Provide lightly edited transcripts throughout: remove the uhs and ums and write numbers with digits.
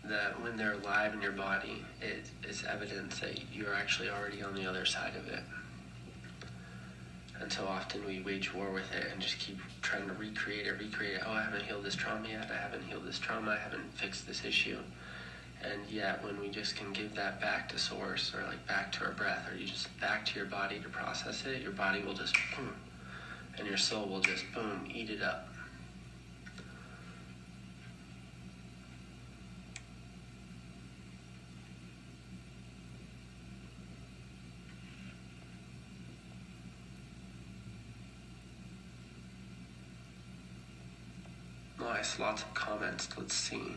that when they're alive in your body, it is evidence that you're actually already on the other side of it. And so often we wage war with it and just keep trying to recreate it. Oh, I haven't healed this trauma yet. I haven't healed this trauma. I haven't fixed this issue. And yet when we just can give that back to source, or like back to our breath, or you just back to your body to process it, your body will just boom, and your soul will just boom, eat it up. Nice, lots of comments. Let's see.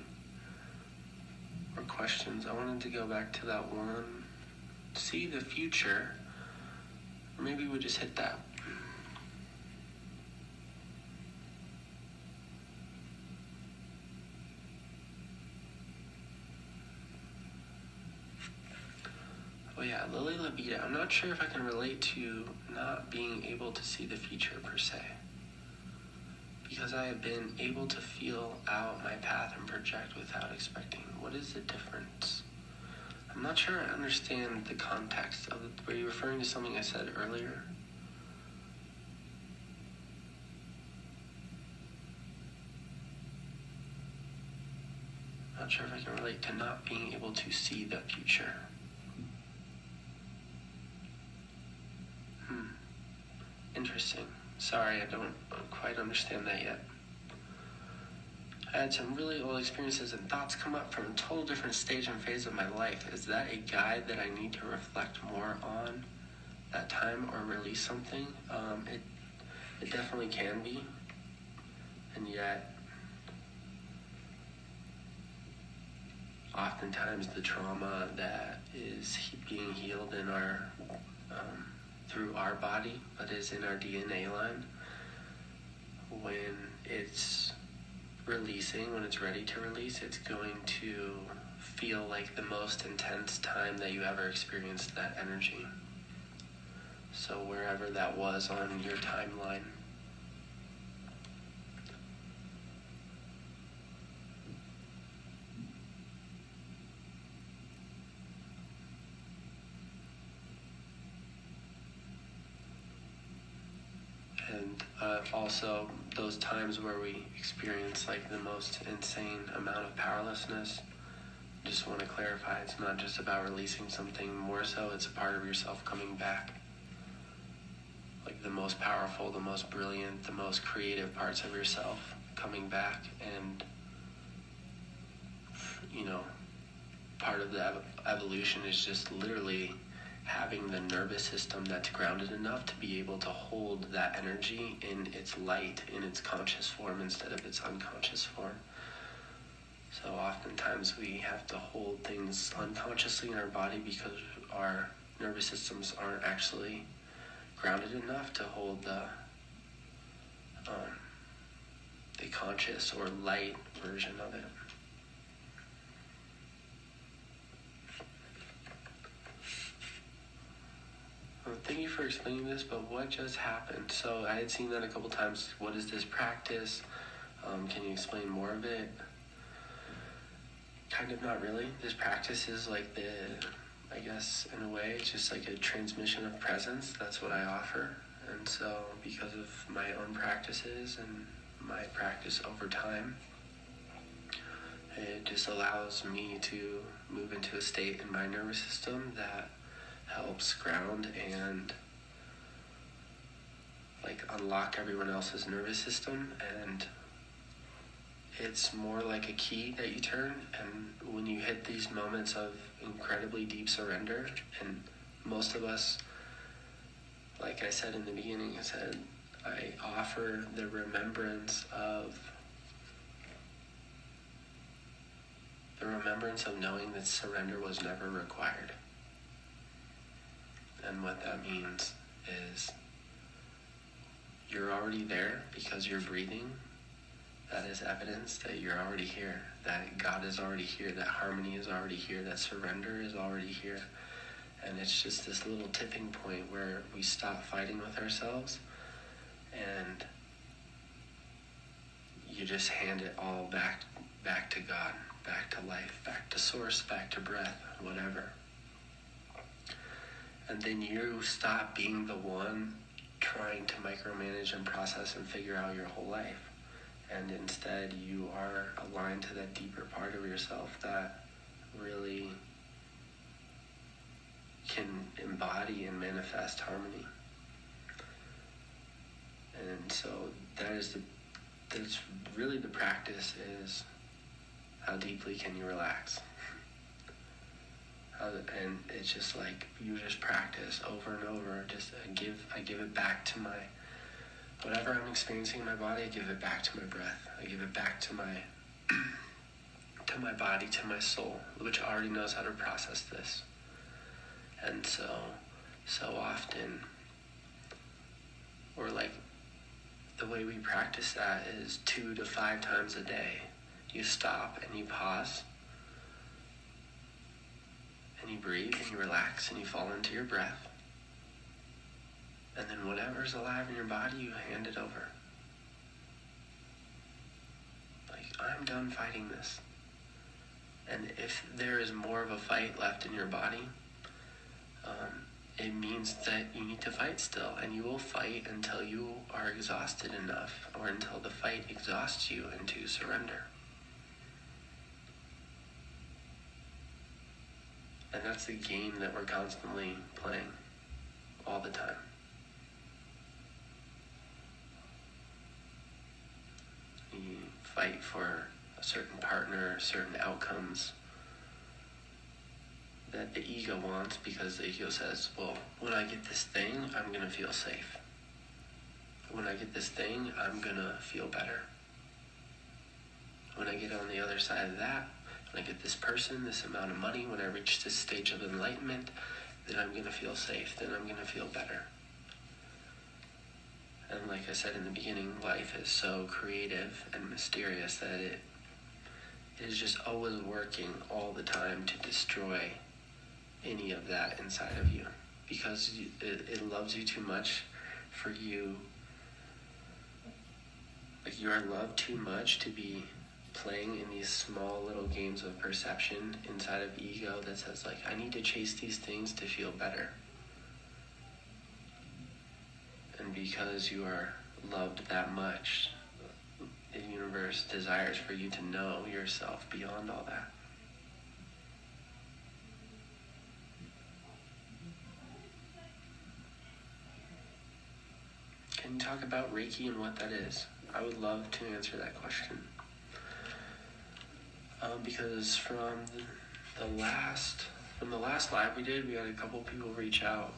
Or questions. I wanted to go back to that one. See the future. Or maybe we just hit that. Oh yeah, Lily Labita. I'm not sure if I can relate to not being able to see the future per se, because I have been able to feel out my path and project without expecting. What is the difference? I'm not sure I understand the context of it. Were you referring to something I said earlier? Not sure if I can relate to not being able to see the future. Interesting. Sorry, I don't quite understand that yet. I had some really old experiences and thoughts come up from a total different stage and phase of my life. Is that a guide that I need to reflect more on that time or release something? It definitely can be. And yet, oftentimes the trauma that is being healed in our through our body, but is in our DNA line, when it's releasing, when it's ready to release, it's going to feel like the most intense time that you ever experienced that energy. So wherever that was on your timeline. And also those times where we experience like the most insane amount of powerlessness. Just want to clarify, it's not just about releasing something, more so it's a part of yourself coming back. Like the most powerful, the most brilliant, the most creative parts of yourself coming back. And part of the evolution is just literally having the nervous system that's grounded enough to be able to hold that energy in its light, in its conscious form instead of its unconscious form. So oftentimes we have to hold things unconsciously in our body because our nervous systems aren't actually grounded enough to hold the conscious or light version of it. Thank you for explaining this, but what just happened? So I had seen that a couple times. What is this practice? Can you explain more of it? Kind of not really. This practice is like I guess in a way, it's just like a transmission of presence. That's what I offer. And so because of my own practices and my practice over time, it just allows me to move into a state in my nervous system that helps ground and like unlock everyone else's nervous system. And it's more like a key that you turn, and when you hit these moments of incredibly deep surrender, and most of us, like I said in the beginning, I offer the remembrance of knowing that surrender was never required. And what that means is you're already there because you're breathing. That is evidence that you're already here, that God is already here, that harmony is already here, that surrender is already here. And it's just this little tipping point where we stop fighting with ourselves and you just hand it all back to God, back to life, back to source, back to breath, whatever. And then you stop being the one trying to micromanage and process and figure out your whole life. And instead you are aligned to that deeper part of yourself that really can embody and manifest harmony. And so that's really the practice, is how deeply can you relax? And it's just like, you just practice over and over. I give it back to my, whatever I'm experiencing in my body, I give it back to my breath. I give it back to my to my body, to my soul, which already knows how to process this. And so often, or like, the way we practice that is 2 to 5 times a day. You stop and you pause, and you breathe and you relax and you fall into your breath. And then whatever's alive in your body, you hand it over. Like, I'm done fighting this. And if there is more of a fight left in your body, it means that you need to fight still, and you will fight until you are exhausted enough, or until the fight exhausts you into surrender. And that's the game that we're constantly playing, all the time. You fight for a certain partner, certain outcomes that the ego wants, because the ego says, well, when I get this thing, I'm going to feel safe. When I get this thing, I'm going to feel better. When I get on the other side of that, when I get this person, this amount of money, when I reach this stage of enlightenment, then I'm going to feel safe, then I'm going to feel better. And like I said in the beginning, life is so creative and mysterious that it is just always working all the time to destroy any of that inside of you, because it loves you too much for you. Like, you are loved too much to be playing in these small little games of perception inside of ego that says, like, I need to chase these things to feel better. And because you are loved that much, the universe desires for you to know yourself beyond all that. Can you talk about Reiki and what that is? I would love to answer that question. Because from the last live we did, we had a couple people reach out,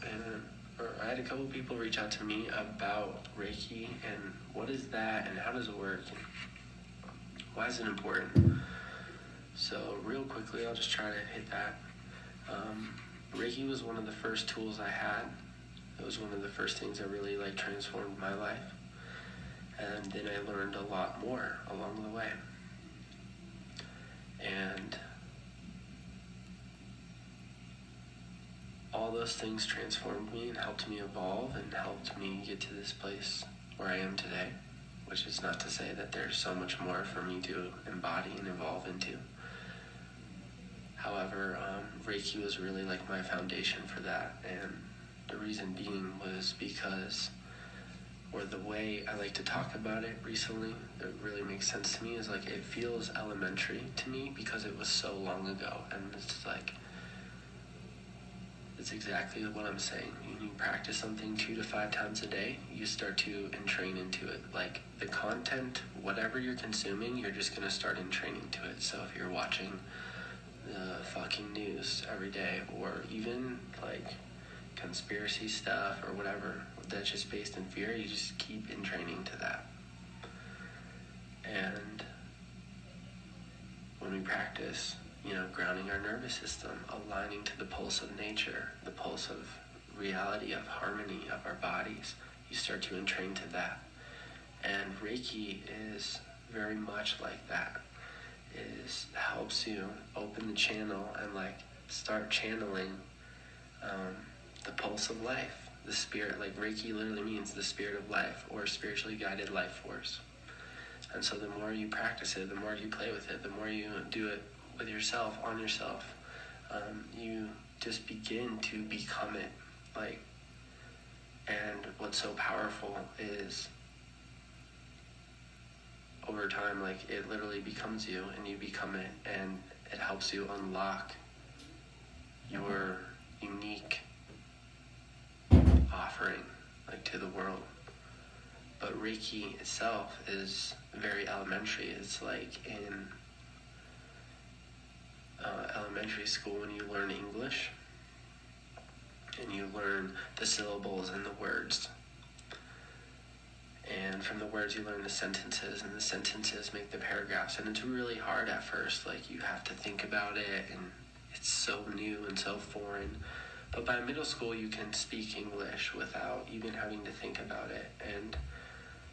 I had a couple people reach out to me about Reiki and what is that and how does it work and why is it important. So real quickly, I'll just try to hit that. Reiki was one of the first tools I had. It was one of the first things that really transformed my life. And then I learned a lot more along the way. And all those things transformed me and helped me evolve and helped me get to this place where I am today, which is not to say that there's so much more for me to embody and evolve into. However, Reiki was really my foundation for that, and the reason being was because, or the way I like to talk about it recently, that really makes sense to me, is it feels elementary to me because it was so long ago, and it's exactly what I'm saying. When you practice something 2 to 5 times a day, you start to entrain into it. The content, whatever you're consuming, you're just going to start entraining to it. So if you're watching the fucking news every day, or even conspiracy stuff or whatever that's just based in fear, you just keep entraining to that. And when we practice, grounding our nervous system, aligning to the pulse of nature, the pulse of reality, of harmony of our bodies, you start to entrain to that. And Reiki is very much like that. It helps you open the channel and start channeling the pulse of life, the spirit. Reiki literally means the spirit of life, or spiritually guided life force. And so the more you practice it, the more you play with it, the more you do it with yourself, on yourself. You just begin to become it. And what's so powerful is over time, it literally becomes you, and you become it, and it helps you unlock your unique offering, to the world. But Reiki itself is very elementary. It's like in elementary school when you learn English, and you learn the syllables and the words. And from the words you learn the sentences, and the sentences make the paragraphs. And it's really hard at first. You have to think about it, and it's so new and so foreign. But by middle school, you can speak English without even having to think about it. And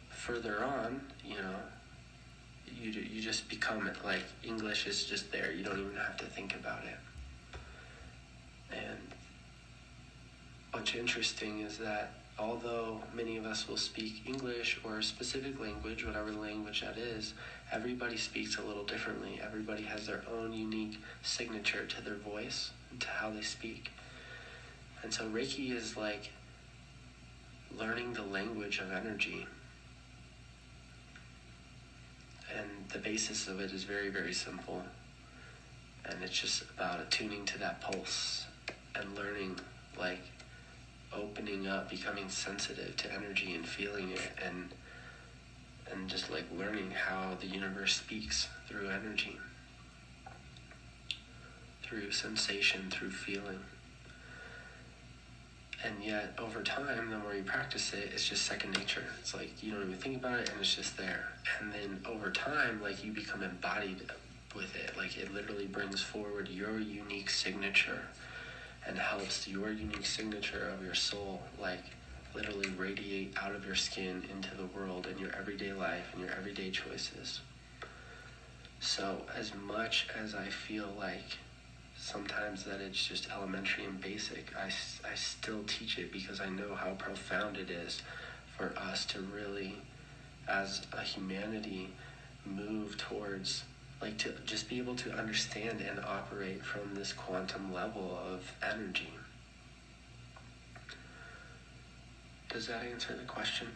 further on, you just become it. English is just there. You don't even have to think about it. And what's interesting is that although many of us will speak English or a specific language, whatever language that is, everybody speaks a little differently. Everybody has their own unique signature to their voice and to how they speak. And so Reiki is like learning the language of energy. And the basis of it is very, very simple. And it's just about attuning to that pulse and learning, opening up, becoming sensitive to energy and feeling it, and just learning how the universe speaks through energy, through sensation, through feeling. And yet, over time, the more you practice it, it's just second nature. It's you don't even think about it, and it's just there. And then over time, you become embodied with it. It literally brings forward your unique signature and helps your unique signature of your soul, literally radiate out of your skin into the world in your everyday life and your everyday choices. So as much as I feel sometimes that it's just elementary and basic, I still teach it because I know how profound it is for us to really, as a humanity, move towards, to just be able to understand and operate from this quantum level of energy. Does that answer the question?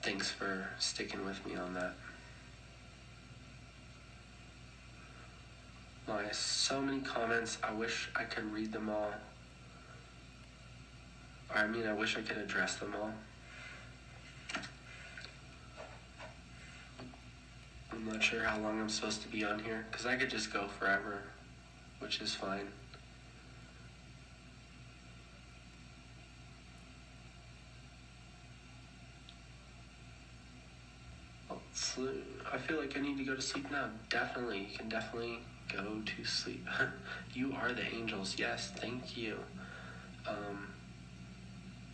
Thanks for sticking with me on that. Well, I have so many comments. I wish I could read them all. I wish I could address them all. I'm not sure how long I'm supposed to be on here, because I could just go forever, which is fine. I feel like I need to go to sleep now. Definitely, you can definitely go to sleep. You are the angels. Yes, thank you.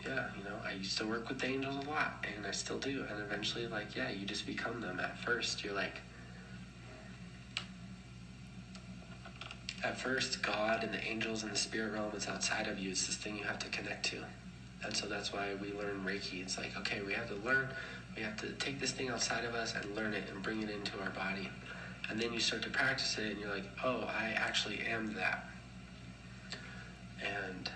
Yeah, I used to work with the angels a lot, and I still do. And eventually, you just become them. At first, you're at first, God and the angels and the spirit realm is outside of you. It's this thing you have to connect to. And so that's why we learn Reiki. It's okay, we have to take this thing outside of us and learn it and bring it into our body. And then you start to practice it, and you're oh, I actually am that. And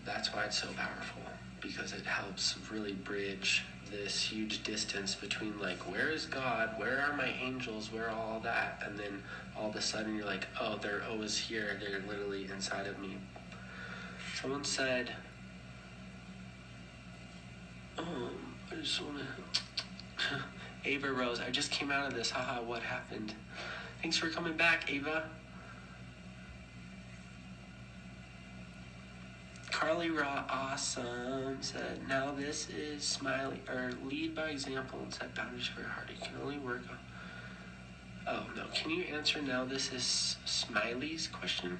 that's why it's so powerful, because it helps really bridge this huge distance between where is God, where are my angels, where are all that, and then all of a sudden you're oh, they're always here, they're literally inside of me. Someone said, I just want to... Ava Rose, I just came out of this, haha, what happened? Thanks for coming back, Ava. Carly Raw, awesome, said, now this is smiley, or lead by example and set boundaries for your heart. You can only work on... Oh, no, can you answer now this is Smiley's question?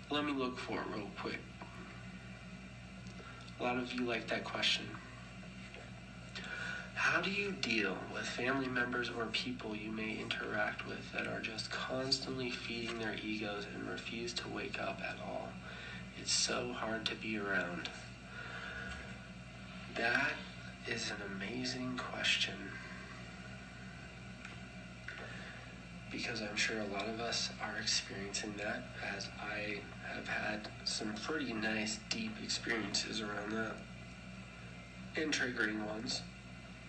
Let me look for it real quick. A lot of you like that question. How do you deal with family members or people you may interact with that are just constantly feeding their egos and refuse to wake up at all? It's so hard to be around. That is an amazing question. because I'm sure a lot of us are experiencing that, as I have had some pretty nice, deep experiences around that, and triggering ones,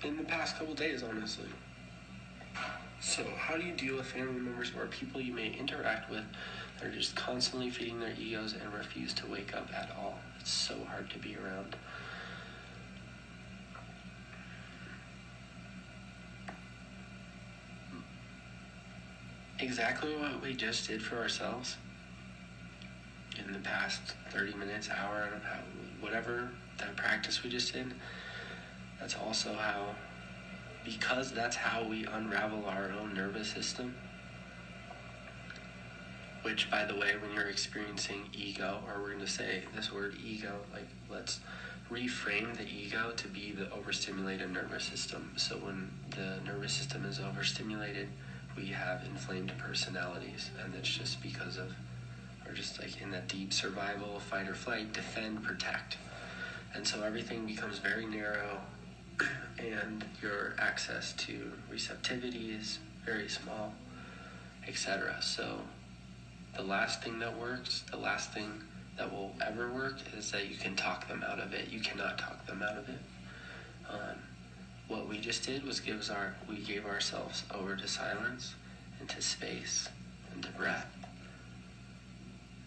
in the past couple days, honestly. So how do you deal with family members or people you may interact with that are just constantly feeding their egos and refuse to wake up at all? It's so hard to be around. Exactly what we just did for ourselves in the past 30 minutes, hour, whatever that practice we just did, that's also how, because that's how we unravel our own nervous system, which, by the way, when you're experiencing ego, or we're going to say this word ego, like, let's reframe the ego to be the overstimulated nervous system. So when the nervous system is overstimulated, we have inflamed personalities, and it's just because of, or just like in that deep survival, fight or flight, defend, protect. And so everything becomes very narrow, and your access to receptivity is very small, etc. So the last thing that works, the last thing that will ever work, is that you can talk them out of it. You cannot talk them out of it. What we just did was we gave ourselves over to silence, and to space, and to breath.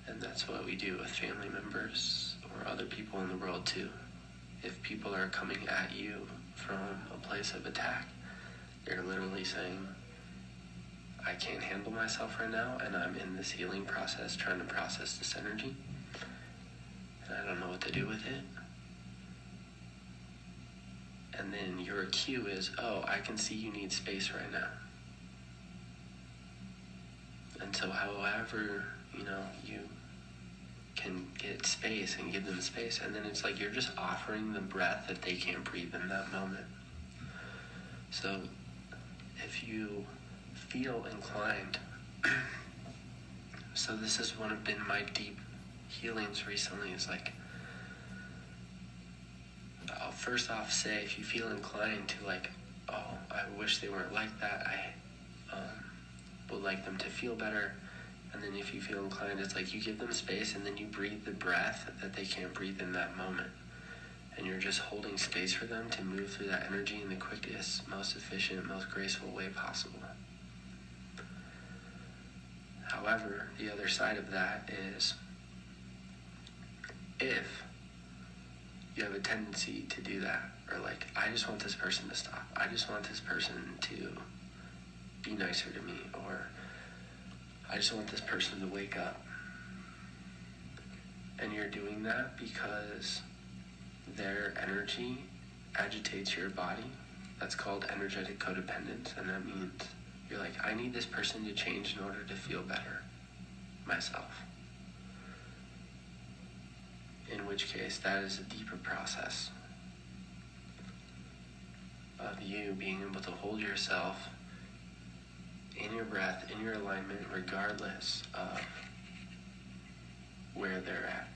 And that's what we do with family members or other people in the world too. If people are coming at you from a place of attack, they're literally saying, I can't handle myself right now, and I'm in this healing process trying to process this energy, and I don't know what to do with it. And then your cue is, oh, I can see you need space right now. And so however, you can get space and give them space, and then it's like you're just offering the breath that they can't breathe in that moment. So if you feel inclined, so this is been my deep healings recently, is like, I'll first off say, if you feel inclined to like, oh, I wish they weren't like that, I would like them to feel better. And then if you feel inclined, it's like you give them space, and then you breathe the breath that they can't breathe in that moment. And you're just holding space for them to move through that energy in the quickest, most efficient, most graceful way possible. However, the other side of that is, if you have a tendency to do that, or like, I just want this person to stop, I just want this person to be nicer to me, or I just want this person to wake up, and you're doing that because their energy agitates your body, that's called energetic codependence, and that means you're like, I need this person to change in order to feel better myself. In which case, that is a deeper process of you being able to hold yourself in your breath, in your alignment, regardless of where they're at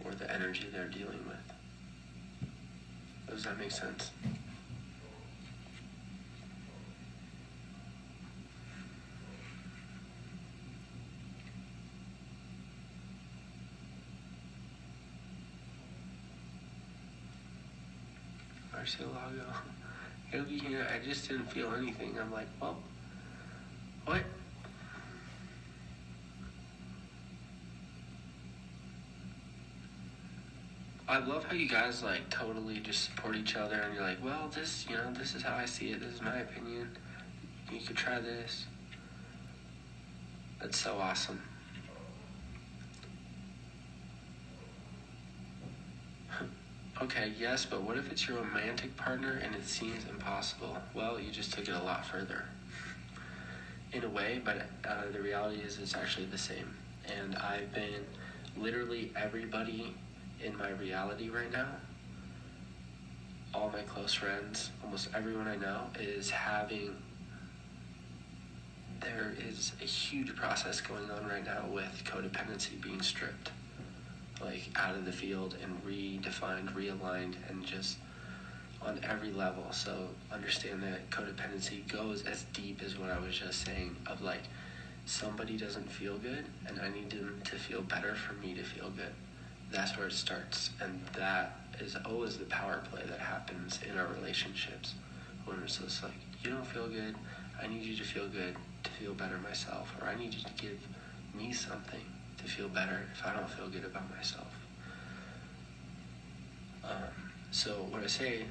or the energy they're dealing with. Does that make sense? Marcelago, it'll be here. I just didn't feel anything. I'm like, well, what? I love how you guys like totally just support each other, and you're like, well, this is how I see it. This is my opinion. You could try this. That's so awesome. Okay, yes, but what if it's your romantic partner and it seems impossible? Well, you just took it a lot further. In a way, but the reality is it's actually the same. And I've been, literally everybody in my reality right now, all my close friends, almost everyone I know there is a huge process going on right now with codependency being stripped, like out of the field and redefined, realigned, and just on every level. So understand that codependency goes as deep as what I was just saying, of like, somebody doesn't feel good and I need them to feel better for me to feel good. That's where it starts. And that is always the power play that happens in our relationships, when it's just like, you don't feel good, I need you to feel good to feel better myself, or I need you to give me something to feel better if I don't feel good about myself. So when I say,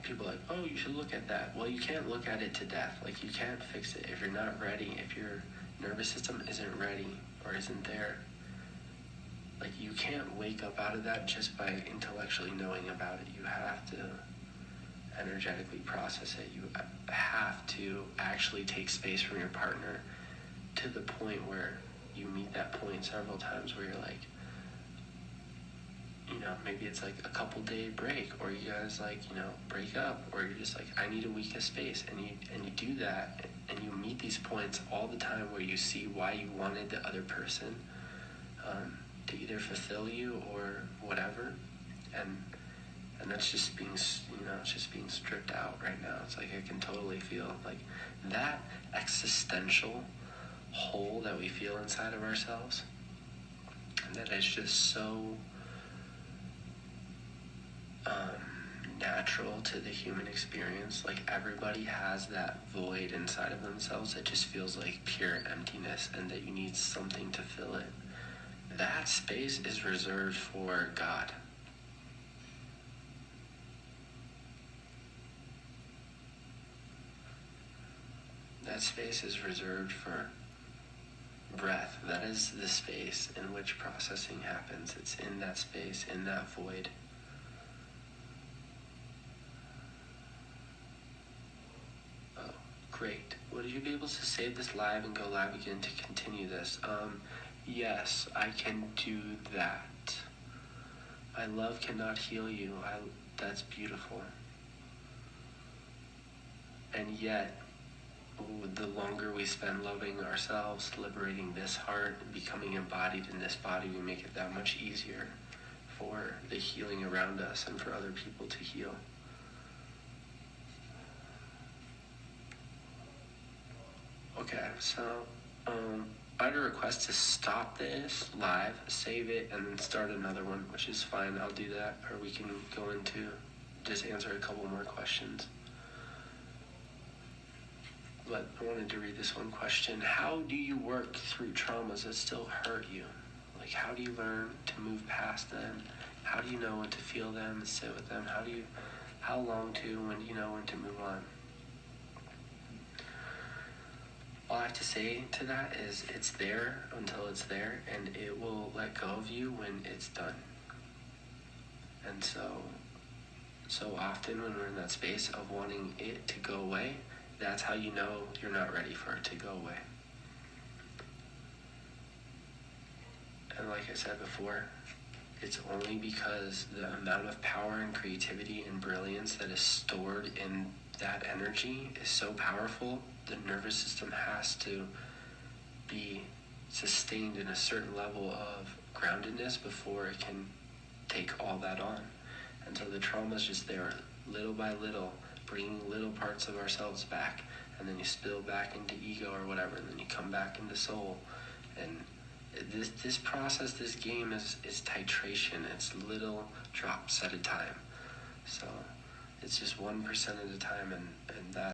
people are like, oh, you should look at that. Well, you can't look at it to death. Like, you can't fix it if you're not ready, if your nervous system isn't ready or isn't there. Like, you can't wake up out of that just by intellectually knowing about it. You have to energetically process it. You have to actually take space from your partner to the point where you meet that point several times where you're like, maybe it's like a couple day break, or you guys like, break up, or you're just like, I need a week of space, and you do that, and you meet these points all the time where you see why you wanted the other person to either fulfill you or whatever, and that's just being, it's just being stripped out right now. It's like, I can totally feel like that existential hole that we feel inside of ourselves, and that is just so natural to the human experience. Like, everybody has that void inside of themselves that just feels like pure emptiness, and that you need something to fill it. That space is reserved for God. That space is reserved for breath. That is the space in which processing happens. It's in that space, in that void. Great. Would you be able to save this live and go live again to continue this? Yes, I can do that. My love cannot heal you. That's beautiful. And yet, the longer we spend loving ourselves, liberating this heart, and becoming embodied in this body, we make it that much easier for the healing around us and for other people to heal. Okay, so I had a request to stop this live, save it, and then start another one, which is fine. I'll do that, or we can go into just answer a couple more questions. But I wanted to read this one question. How do you work through traumas that still hurt you? Like, how do you learn to move past them? How do you know when to feel them and sit with them? How long to, when do you know when to move on? All I have to say to that is, it's there until it's there, and it will let go of you when it's done. And so often when we're in that space of wanting it to go away, that's how you know you're not ready for it to go away. And like I said before, it's only because the amount of power and creativity and brilliance that is stored in that energy is so powerful. The nervous system has to be sustained in a certain level of groundedness before it can take all that on. And so the trauma is just there, little by little, bringing little parts of ourselves back, and then you spill back into ego or whatever, and then you come back into soul. And this process, this game is titration. It's little drops at a time. So it's just 1% at a time, and that